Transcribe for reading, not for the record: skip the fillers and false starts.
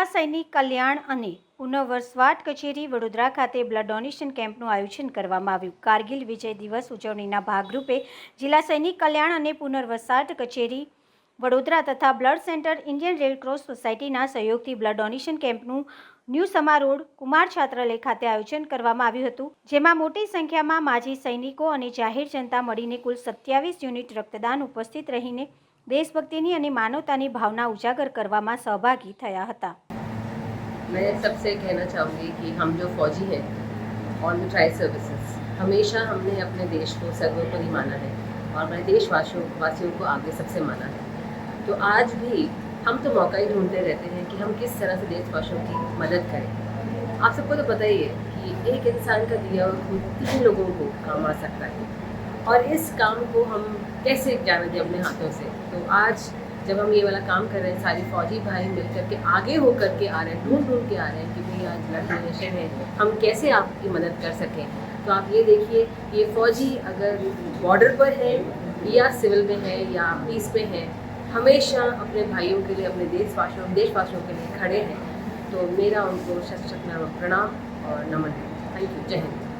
જિલ્લા સૈનિક કલ્યાણ અને પુનર્વસવાટ કચેરી વડોદરા ખાતે બ્લડ ડોનેશન કેમ્પનું આયોજન કરવામાં આવ્યું. કારગિલ વિજય દિવસ ઉજવણીના ભાગરૂપે જિલ્લા સૈનિક કલ્યાણ અને પુનર્વસવાટ કચેરી વડોદરા તથા બ્લડ સેન્ટર ઇન્ડિયન રેડક્રોસ સોસાયટીના સહયોગથી બ્લડ ડોનેશન કેમ્પનું ન્યૂ સમા રોડ કુમાર છાત્રાલય ખાતે આયોજન કરવામાં આવ્યું હતું, જેમાં મોટી સંખ્યામાં માજી સૈનિકો અને જાહેર જનતા મળીને કુલ 27 યુનિટ રક્તદાન ઉપસ્થિત રહીને देशभक्ति અને માનવતાની भावना उजागर કરવામાં सहभागी થયા હતા. मैं सबसे कहना चाहूँगी कि हम जो फौजी हैं ऑन द ट्राई सर्विसेज, हमेशा हमने अपने देश को सर्वोपरि माना है और हमारे देशवासियों को आगे सबसे माना है. तो आज भी हम तो मौका ही ढूंढते रहते हैं कि हम किस तरह से देशवासियों की मदद करें. आप सबको तो पता ही है कि एक इंसान का दिया हुआ खून 3 लोगों को काम आ सकता है और इस काम को हम कैसे जाने दें अपने हाथों से. तो आज जब हम ये वाला काम कर रहे हैं, सारे फौजी भाई मिलकर के आगे होकर के आ रहे हैं, ढूंढ के आ रहे हैं कि भाई आज ब्लड डोनेशन है, हम कैसे आपकी मदद कर सकें. तो आप ये देखिए, ये फौजी अगर बॉर्डर पर है या सिविल में है या पीस में है, हमेशा अपने भाइयों के लिए, अपने देशवासियों के लिए खड़े हैं. तो मेरा उनको शत शत प्रणाम और नमन है. Thank you. जय हिंद.